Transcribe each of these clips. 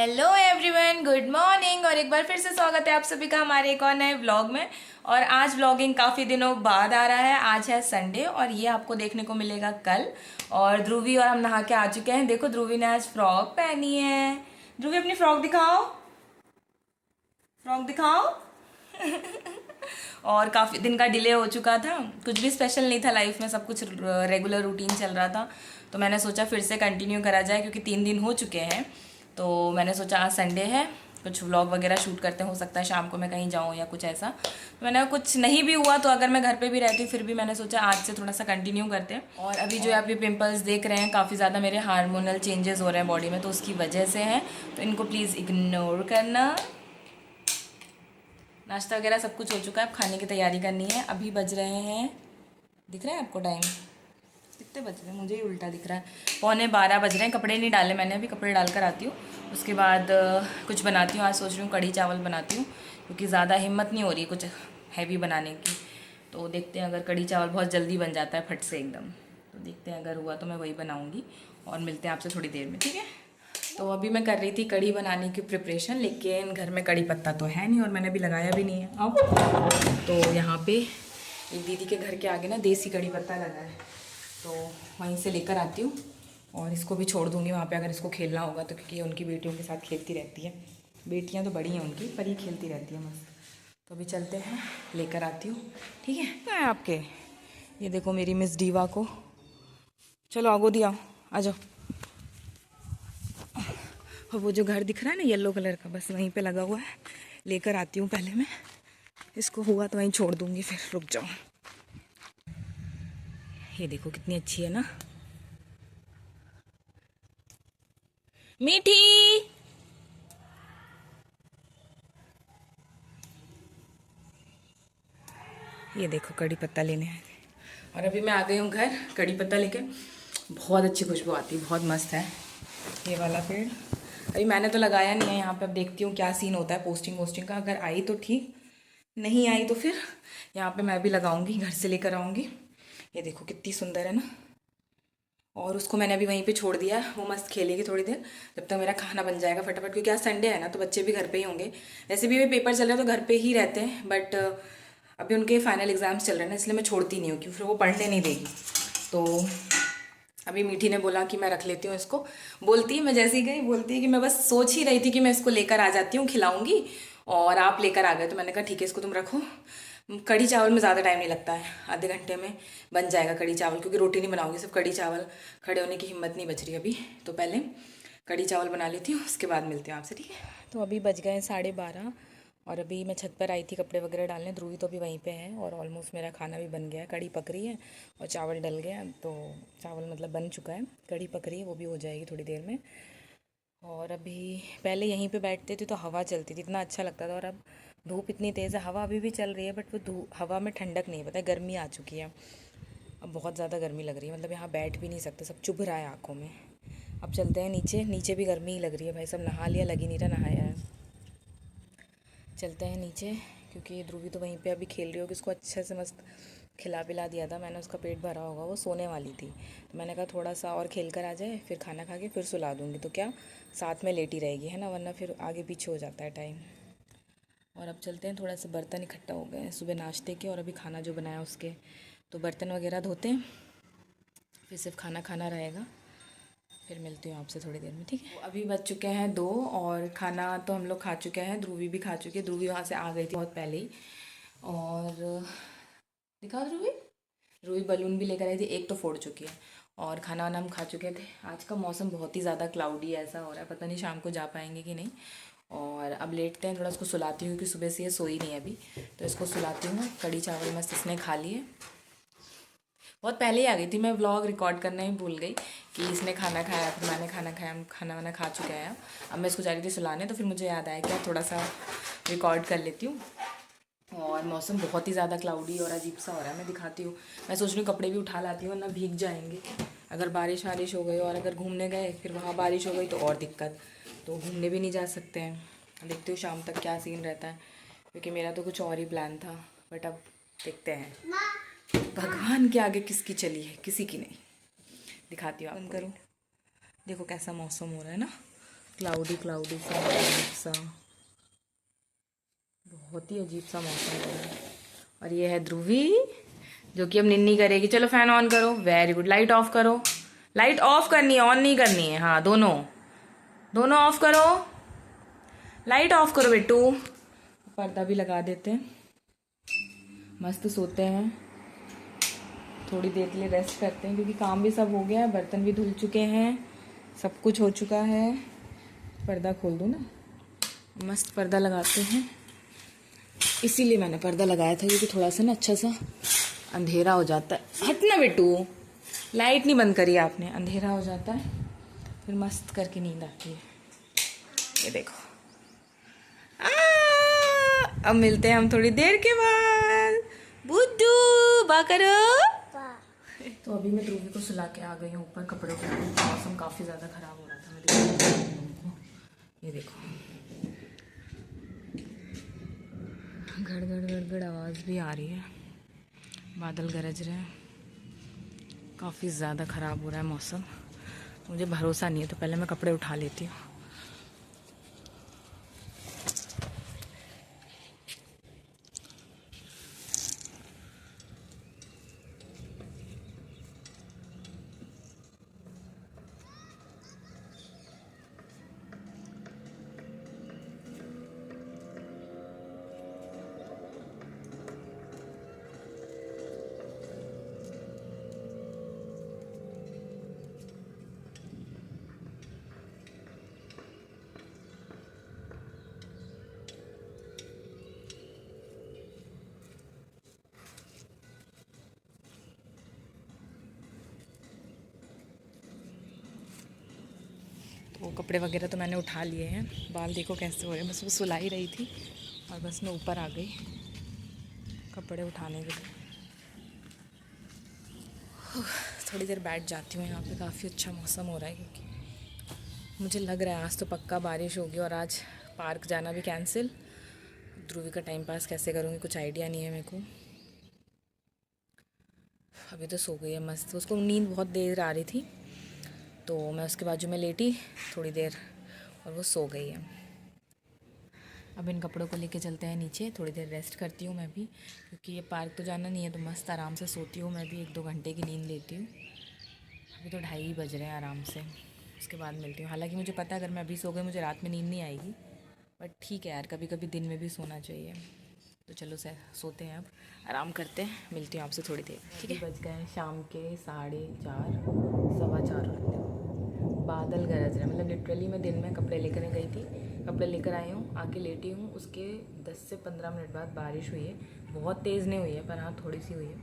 Hello everyone, good morning. और एक बार फिर से स्वागत है आप सभी का हमारे एक और नए व्लॉग में। और आज व्लॉगिंग काफ़ी दिनों बाद आ रहा है। आज है संडे और ये आपको देखने को मिलेगा कल। और ध्रुवी और हम नहा के आ चुके हैं। देखो ध्रुवी ने आज फ्रॉक पहनी है। ध्रुवी अपनी फ्रॉक दिखाओ, फ्रॉक दिखाओ। और काफ़ी दिन का डिले हो चुका था, कुछ भी स्पेशल नहीं था लाइफ में, सब कुछ रेगुलर रूटीन चल रहा था। तो मैंने सोचा फिर से कंटिन्यू करा जाए क्योंकि 3 दिन हो चुके हैं। तो मैंने सोचा आज संडे है, कुछ व्लॉग वगैरह शूट करते हैं। हो सकता है शाम को मैं कहीं जाऊँ या कुछ ऐसा। तो मैंने कुछ नहीं भी हुआ तो अगर मैं घर पे भी रहती हूँ फिर भी मैंने सोचा आज से थोड़ा सा कंटिन्यू करते हैं। और अभी जो आप ये पिंपल्स देख रहे हैं, काफ़ी ज़्यादा मेरे हार्मोनल चेंजेस हो रहे हैं बॉडी में, तो उसकी वजह से है। तो इनको प्लीज़ इग्नोर करना। नाश्ता वगैरह सब कुछ हो चुका है, अब खाने की तैयारी करनी है। अभी बज रहे हैं, दिख रहा है आपको टाइम कितने बज रहे हैं? मुझे ही उल्टा दिख रहा है। 11:15 बज रहे हैं। कपड़े नहीं डाले मैंने, अभी कपड़े डाल कर आती हूँ। उसके बाद कुछ बनाती हूँ। आज सोच रही हूँ कढ़ी चावल बनाती हूँ क्योंकि ज़्यादा हिम्मत नहीं हो रही कुछ हैवी बनाने की। तो देखते हैं, अगर कढ़ी चावल बहुत जल्दी बन जाता है फट से एकदम, तो देखते हैं अगर हुआ तो मैं वही बनाऊँगी। और मिलते हैं आपसे थोड़ी देर में, ठीक है? तो अभी मैं कर रही थी कढ़ी बनाने की प्रिपरेशन, लेकिन घर में कढ़ी पत्ता तो है नहीं और मैंने अभी लगाया भी नहीं है। अब तो यहाँ पे एक दीदी के घर के आगे ना देसी कढ़ी पत्ता लगा है, तो वहीं से लेकर आती हूँ। और इसको भी छोड़ दूँगी वहाँ पे अगर इसको खेलना होगा तो, क्योंकि ये उनकी बेटियों के साथ खेलती रहती है। बेटियाँ तो बड़ी हैं उनकी, पर ये खेलती रहती है मस्त। तो अभी चलते हैं, लेकर आती हूँ, ठीक है? क्या है आपके? ये देखो मेरी मिस डीवा को। चलो आगो दिया, आ जाओ। और वो जो घर दिख रहा है ना येलो कलर का, बस वहीं पे लगा हुआ है। लेकर आती हूँ पहले मैं इसको, हुआ तो वहीं छोड़ दूँगी फिर। रुक जाओ। ये देखो कितनी अच्छी है ना, मीठी। ये देखो कड़ी पत्ता लेने आए थे। और अभी मैं आ गई हूँ घर कड़ी पत्ता लेके। बहुत अच्छी खुशबू आती है, बहुत मस्त है ये वाला पेड़। अभी मैंने तो लगाया नहीं है यहाँ पे, अब देखती हूँ क्या सीन होता है पोस्टिंग वोस्टिंग का। अगर आई तो ठीक, नहीं आई तो फिर यहाँ पे मैं भी लगाऊंगी, घर से लेकर आऊँगी। ये देखो कितनी सुंदर है ना। और उसको मैंने अभी वहीं पे छोड़ दिया, वो मस्त खेलेगी थोड़ी देर, जब तक मेरा खाना बन जाएगा फटाफट। क्योंकि आज संडे है ना, तो बच्चे भी घर पे ही होंगे। वैसे भी पेपर चल रहे हैं तो घर पे ही रहते हैं, बट अभी उनके फाइनल एग्जाम्स चल रहे हैं ना, इसलिए मैं छोड़ती नहीं हूँ क्योंकि फिर वो पढ़ने नहीं देगी। तो अभी मीठी ने बोला कि मैं रख लेती हूँ इसको। बोलती है, मैं जैसे ही गई बोलती है कि मैं बस सोच ही रही थी कि मैं इसको लेकर आ जाती हूँ, खिलाऊंगी, और आप लेकर आ गए। तो मैंने कहा ठीक है, इसको तुम रखो। कढ़ी चावल में ज़्यादा टाइम नहीं लगता है, आधे घंटे में बन जाएगा कढ़ी चावल। क्योंकि रोटी नहीं बनाऊंगी, सिर्फ कढ़ी चावल, खड़े होने की हिम्मत नहीं बच रही अभी। तो पहले कढ़ी चावल बना लेती हूँ, उसके बाद मिलती हूँ आपसे, ठीक है? तो अभी बज गए 12:30 और अभी मैं छत पर आई थी कपड़े वगैरह डालने। ध्रुवी तो अभी वहीं पे है और ऑलमोस्ट मेरा खाना भी बन गया है। कढ़ी पक रही है और चावल डल गया, तो चावल मतलब बन चुका है, कढ़ी पक रही है, वो भी हो जाएगी थोड़ी देर में। और अभी पहले यहीं पे बैठते थे तो हवा चलती थी, इतना अच्छा लगता था। और अब धूप इतनी तेज़ है, हवा अभी भी चल रही है बट वो हवा में ठंडक नहीं है, पता है, गर्मी आ चुकी है। अब बहुत ज़्यादा गर्मी लग रही है, मतलब यहाँ बैठ भी नहीं सकते, सब चुभ रहा है आँखों में। अब चलते हैं नीचे, नीचे भी गर्मी ही लग रही है भाई। सब नहा लिया, लग ही नहीं रहा नहाया है। चलते हैं नीचे, क्योंकि ध्रुवी तो वहीं पे अभी खेल रही होगी। उसको अच्छे से मस्त खिला पिला दिया था मैंने, उसका पेट भरा होगा, वो सोने वाली थी। तो मैंने कहा थोड़ा सा और खेल कर आ जाए, फिर खाना खा के फिर सुला दूँगी, तो क्या साथ में लेटी रहेगी, है ना, वरना फिर आगे पीछे हो जाता है टाइम। और अब चलते हैं, थोड़ा सा बर्तन इकट्ठा हो गए हैं सुबह नाश्ते के और अभी खाना जो बनाया उसके, तो बर्तन वगैरह धोते हैं, फिर सिर्फ खाना खाना रहेगा। फिर मिलती हूँ आपसे थोड़ी देर में, ठीक है? अभी बज चुके हैं 2 और खाना तो हम लोग खा चुके हैं, ध्रुवी भी खा चुकी है। ध्रुवी वहाँ से आ गई थी बहुत पहले ही। और दिखाओ ध्रुवी, ध्रुवी बलून भी लेकर आई थी, एक तो फोड़ चुकी है। और खाना वाना हम खा चुके थे। आज का मौसम बहुत ही ज़्यादा क्लाउडी ऐसा हो रहा है, पता नहीं शाम को जा पाएंगे कि नहीं। और अब लेटते हैं, थोड़ा इसको सुलाती हूँ क्योंकि सुबह से ये सोई नहीं है अभी, तो इसको सुलाती हूँ। कढ़ी चावल मस्त इसने खा लिए, बहुत पहले ही आ गई थी। मैं व्लॉग रिकॉर्ड करना ही भूल गई कि इसने खाना खाया, फिर मैंने खाना खाया, हम खाना वाना खा चुके हैं। अब मैं इसको जा रही थी सुलाने, तो फिर मुझे याद आया कि थोड़ा सा रिकॉर्ड कर लेती हूँ। और मौसम बहुत ही ज़्यादा क्लाउडी और अजीब सा हो रहा है, मैं दिखाती हूँ। मैं सोच रही हूँ कपड़े भी उठा लाती हूँ, वरना भीग जाएंगे अगर बारिश वारिश हो गई। और अगर घूमने गए फिर वहाँ बारिश हो गई तो और दिक्कत, तो घूमने भी नहीं जा सकते हैं। देखती हूँ शाम तक क्या सीन रहता है, क्योंकि मेरा तो कुछ और ही प्लान था, बट अब देखते हैं। भगवान के आगे किसकी चली है, किसी की नहीं। दिखाती हूँ, बंद करूँ। देखो कैसा मौसम हो रहा है ना, क्लाउडी क्लाउडी सा अजीब सा, बहुत ही अजीब सा मौसम हो रहा है। और ये है ध्रुवी जो कि अब निन्नी करेगी। चलो फैन ऑन करो, वेरी गुड। लाइट ऑफ करो, लाइट ऑफ करनी है, ऑन नहीं करनी है। हाँ दोनों दोनों ऑफ करो, लाइट ऑफ करो बेटू। पर्दा भी लगा देते हैं, मस्त सोते हैं, थोड़ी देर के लिए रेस्ट करते हैं क्योंकि काम भी सब हो गया है, बर्तन भी धुल चुके हैं, सब कुछ हो चुका है। पर्दा खोल दो ना, मस्त पर्दा लगाते हैं। इसीलिए मैंने पर्दा लगाया था क्योंकि थोड़ा सा ना अच्छा सा अंधेरा हो जाता है। हट ना बेटू, लाइट नहीं बंद करी आपने, अंधेरा हो जाता है फिर मस्त करके नींद आती है। ये देखो अब मिलते हैं हम थोड़ी देर के बाद। बुद्धू बाकरो। तो अभी मैं ध्रुवी को सुला के आ गई हूँ ऊपर कपड़े के। मौसम काफ़ी ज़्यादा ख़राब हो रहा था, मैं दिखाती हूँ तुमको। ये देखो गड़ गड़ गड़ गड़ आवाज़ भी आ रही है, बादल गरज रहे हैं, काफ़ी ज़्यादा ख़राब हो रहा है मौसम। मुझे भरोसा नहीं है तो पहले मैं कपड़े उठा लेती हूँ। वो कपड़े वगैरह तो मैंने उठा लिए हैं। बाल देखो कैसे हो रहे हैं, बस वो सुला ही रही थी और बस मैं ऊपर आ गई कपड़े उठाने के लिए। थोड़ी देर बैठ जाती हूँ यहाँ पे, काफ़ी अच्छा मौसम हो रहा है क्योंकि मुझे लग रहा है आज तो पक्का बारिश होगी। और आज पार्क जाना भी कैंसिल। ध्रुवी का टाइम पास कैसे करूँगी कुछ आइडिया नहीं है मेरे को। अभी तो सो गई है मस्त, उसको नींद बहुत देर आ रही थी तो मैं उसके बाजू में लेटी थोड़ी देर और वो सो गई है। अब इन कपड़ों को लेके चलते हैं नीचे, थोड़ी देर रेस्ट करती हूँ मैं भी क्योंकि ये पार्क तो जाना नहीं है तो मस्त आराम से सोती हूँ मैं भी, 1-2 घंटे की नींद लेती हूँ। अभी तो 2:30 बज रहे हैं आराम से, उसके बाद मिलती हूँ। हालांकि मुझे पता है अगर मैं अभी सो गई मुझे रात में नींद नहीं आएगी, बट ठीक है यार, कभी कभी दिन में भी सोना चाहिए। तो चलो सर सोते हैं, अब आराम करते हैं, मिलती हूँ आपसे थोड़ी देर, ठीक है। बज गए शाम के 4:30, 4:15। बादल गरज रहे, मतलब लिटरली मैं दिन में कपड़े लेकर गई थी, कपड़े लेकर आई हूँ, आके लेटी हूँ, उसके 10 से 15 मिनट बाद बारिश हुई है। बहुत तेज़ नहीं हुई है पर हाँ थोड़ी सी हुई है।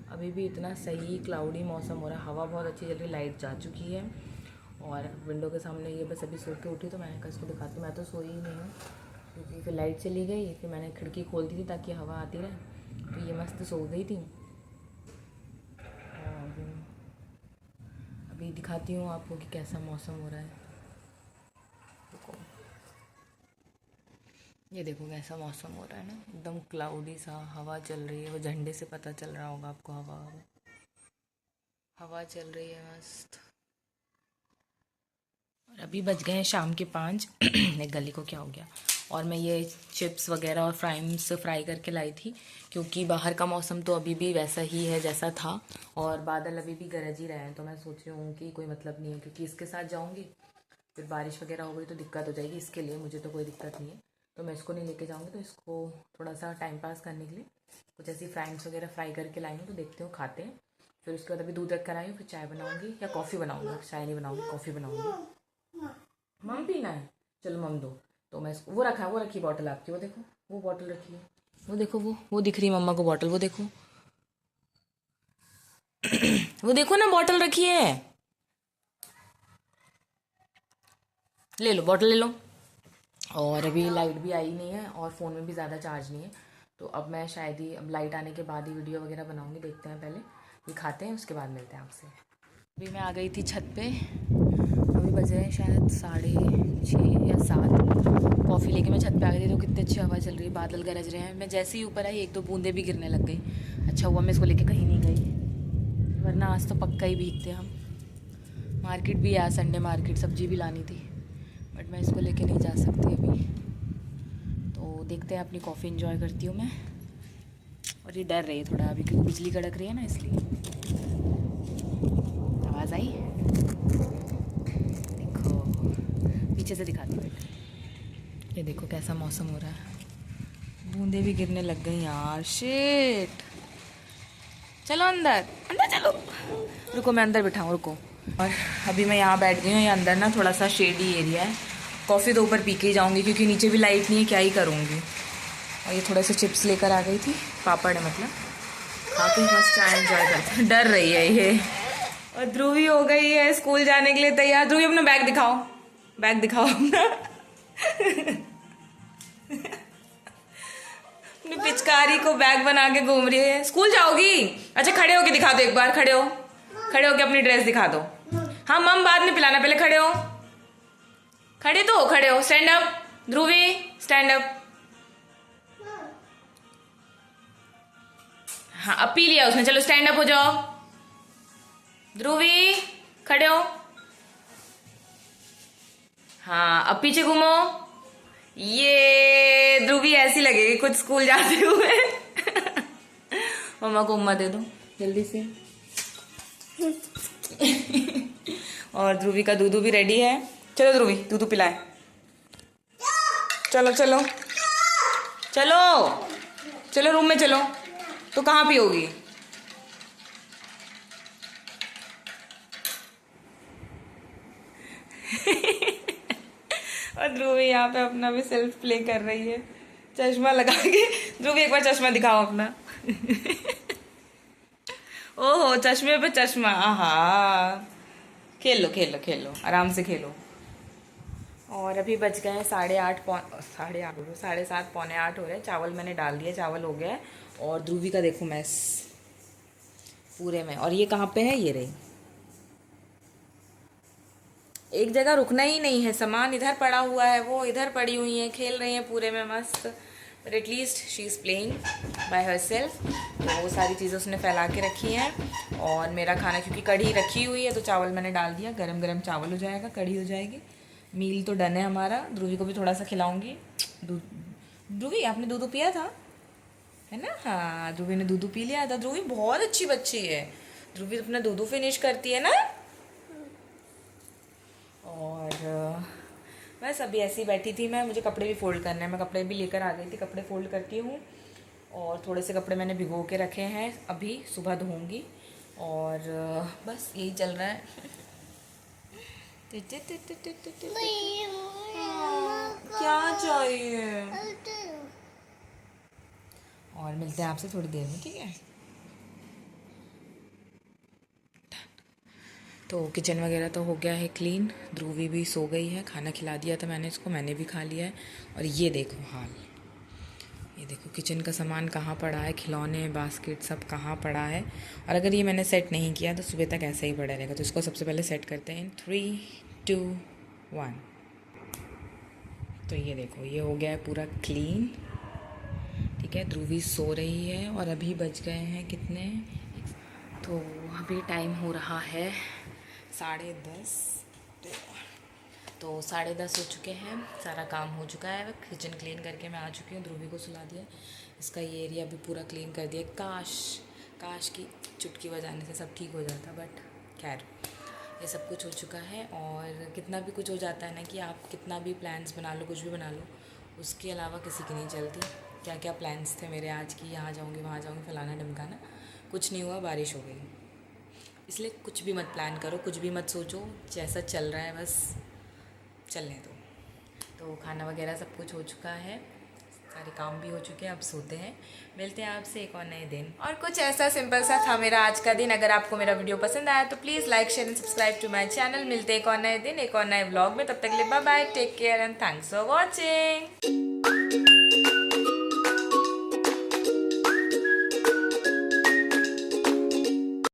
अभी भी इतना सही क्लाउडी मौसम हो रहा है, हवा बहुत अच्छी चल रही, लाइट जा चुकी है और विंडो के सामने ये बस अभी सो के उठी तो मैंने कहा इसको दिखाती हूँ। मैं तो सोई ही नहीं हूँ क्योंकि फिर लाइट चली गई, फिर मैंने खिड़की खोल दी थी ताकि हवा आती रहे, तो ये मस्त सो गई थी। और अभी दिखाती हूँ आपको कि कैसा मौसम हो रहा है। देखो ये देखो कैसा मौसम हो रहा है ना, एकदम क्लाउडी सा, हवा चल रही है, वो झंडे से पता चल रहा होगा आपको, हवा चल रही है मस्त। और अभी बज गए हैं शाम के 5। एक गली को क्या हो गया। और मैं ये चिप्स वगैरह और फ्राई करके लाई थी क्योंकि बाहर का मौसम तो अभी भी वैसा ही है जैसा था और बादल अभी भी गरज ही रहे हैं। तो मैं सोच रही हूँ कि कोई मतलब नहीं है क्योंकि इसके साथ जाऊँगी फिर बारिश वगैरह हो गई तो दिक्कत हो जाएगी। इसके लिए मुझे तो कोई दिक्कत नहीं है, तो मैं इसको नहीं लेके जाऊँगी। तो इसको थोड़ा सा टाइम पास करने के लिए कुछ ऐसी फ्राइम्स वगैरह फ्राई करके लाई हूँ, तो देखते हो खाते हैं। फिर उसके बाद अभी दूध रख कर आई हूँ, फिर चाय बनाऊँगी या कॉफ़ी बनाऊँगी। चाय नहीं बनाऊँगी, कॉफ़ी बनाऊँगी। मम पीना है, चलो मम दो। तो मैं इसको वो रखा, वो रखी बॉटल आपकी, वो देखो वो बॉटल रखी है, वो देखो वो दिख रही है मम्मा को बॉटल, वो देखो वो देखो ना बॉटल रखी है, ले लो बॉटल ले लो। और अभी लाइट भी आई नहीं है और फ़ोन में भी ज़्यादा चार्ज नहीं है, तो अब मैं शायद ही अब लाइट आने के बाद ही वीडियो वगैरह बनाऊँगी। देखते हैं, पहले ये खाते हैं उसके बाद मिलते हैं आपसे। अभी मैं आ गई थी छत पे, अभी बजे हैं शायद 6:30 या 7। कॉफ़ी लेके मैं छत पे आ गई थी तो कितनी अच्छी हवा चल रही है, बादल गरज रहे हैं। मैं जैसे ही ऊपर आई 1-2 बूंदे भी गिरने लग गई। अच्छा हुआ मैं इसको लेके कहीं नहीं गई, वरना आज तो पक्का ही भीगते हम। मार्केट भी है, संडे मार्केट, सब्जी भी लानी थी, बट मैं इसको लेके नहीं जा सकती अभी। तो देखते हैं, अपनी कॉफ़ी इंजॉय करती हूँ मैं। और ये डर रही है थोड़ा अभी क्योंकि बिजली कड़क रही है ना, इसलिए। आवाज़ आई? देखो पीछे से दिखाती हूँ। ये देखो कैसा मौसम हो रहा है, बूंदे भी गिरने लग गई यार। शिट, चलो अंदर, अंदर चलो। रुको मैं अंदर बिठाऊँ, रुको। और अभी मैं यहाँ बैठ गई हूँ। ये अंदर ना थोड़ा सा शेडी एरिया है। कॉफ़ी तो ऊपर पी के ही जाऊँगी क्योंकि नीचे भी लाइट नहीं है, क्या ही करूँगी। और ये थोड़े से चिप्स लेकर आ गई थी, पापड़ है मतलब, खा के बस चाय एंजॉय करते हैं। डर रही है ये। और ध्रुवी हो गई है स्कूल जाने के लिए तैयार। ध्रुवी अपना बैग दिखाओ, बैग दिखाओ अपना। अपनी पिचकारी को बैग बना के घूम रही है। स्कूल जाओगी? अच्छा खड़े होके दिखा दो एक बार, खड़े हो, खड़े होके अपनी ड्रेस दिखा दो। हाँ मम बाद में पिलाना, पहले खड़े हो, खड़े तो हो, खड़े हो। स्टैंड अप ध्रुवी, स्टैंड अप। हाँ अब पी लिया उसने, चलो स्टैंड अप हो जाओ। ध्रुवी खड़े हो। हाँ अब पीछे घूमो। ये ध्रुवी ऐसी लगेगी कुछ स्कूल जाते हुए। मम्मा को उम्मा दे दो जल्दी से। और ध्रुवी का दूधू भी रेडी है। चलो ध्रुवी दूधू पिलाए। चलो चलो चलो चलो रूम में चलो। तो कहाँ पियोगी? और ध्रुवी यहाँ पे अपना भी सेल्फ प्ले कर रही है, चश्मा लगा के। ध्रुवी एक बार चश्मा दिखाओ अपना। ओहो चश्मे पे चश्मा, आहा। खेलो खेलो खेलो, आराम से खेलो। और अभी बज गए हैं 8:30, 7:30 पौने 8 हो रहे हैं। चावल मैंने डाल दिया, चावल हो गया है। और ध्रुवी का देखो मैस पूरे में। और ये कहाँ पे है? ये रही, एक जगह रुकना ही नहीं है। सामान इधर पड़ा हुआ है, वो इधर पड़ी हुई है, खेल रही हैं पूरे में मस्त। But at least she is playing by her self. तो वो सारी चीज़ें उसने फैला के रखी हैं। और मेरा खाना क्योंकि कढ़ी रखी हुई है तो चावल मैंने डाल दिया, गरम गरम चावल हो जाएगा, कढ़ी हो जाएगी। मील तो डन है हमारा। ध्रुवी को भी थोड़ा सा खिलाऊंगी। ध्रुवी आपने दूध पिया था है ना? हाँ ध्रुवी ने दूध पी लिया था। ध्रुवी बहुत अच्छी बच्ची है। ध्रुवी अपना दूध फिनिश करती है ना। और बस अभी ऐसे ही बैठी थी मैं। मुझे कपड़े भी फोल्ड करने हैं, मैं कपड़े भी लेकर आ गई थी, कपड़े फोल्ड करती हूँ। और थोड़े से कपड़े मैंने भिगो के रखे हैं, अभी सुबह धोऊंगी। और बस यही चल रहा है। क्या चाहिए? और मिलते हैं आपसे थोड़ी देर में, ठीक है? तो किचन वगैरह तो हो गया है क्लीन। ध्रुवी भी सो गई है, खाना खिला दिया था मैंने इसको, मैंने भी खा लिया है। और ये देखो हाल, ये देखो किचन का सामान कहाँ पड़ा है, खिलौने बास्केट सब कहाँ पड़ा है। और अगर ये मैंने सेट नहीं किया तो सुबह तक ऐसा ही पड़ा रहेगा। तो इसको सबसे पहले सेट करते हैं। 3, 2, 1। तो ये देखो ये हो गया है पूरा क्लीन, ठीक है। ध्रुवी सो रही है और अभी बज गए हैं कितने? तो अभी टाइम हो रहा है 10:30। तो 10:30 हो चुके हैं, सारा काम हो चुका है। किचन क्लीन करके मैं आ चुकी हूँ, ध्रुवी को सुला दिया। इसका ये एरिया भी पूरा क्लीन कर दिया। काश की चुटकी बजाने से सब ठीक हो जाता, बट खैर ये सब कुछ हो चुका है। और कितना भी कुछ हो जाता है ना कि आप कितना भी प्लान्स बना लो, कुछ भी बना लो, उसके अलावा किसी की नहीं चलती। क्या क्या प्लान्स थे मेरे आज की, यहाँ जाऊँगी वहाँ जाऊँगी फलाना ढमकाना, कुछ नहीं हुआ, बारिश हो गई। इसलिए कुछ भी मत प्लान करो, कुछ भी मत सोचो, जैसा चल रहा है बस चलने दो। तो खाना वगैरह सब कुछ हो चुका है, सारे काम भी हो चुके हैं, अब सोते हैं। मिलते हैं आपसे एक और नए दिन। और कुछ ऐसा सिंपल सा था मेरा आज का दिन। अगर आपको मेरा वीडियो पसंद आया तो please like share and subscribe to my channel. मिलते हैं एक और नए दिन, एक और नए व्लॉग में। तब तक के लिए bye bye, take care and thanks for watching.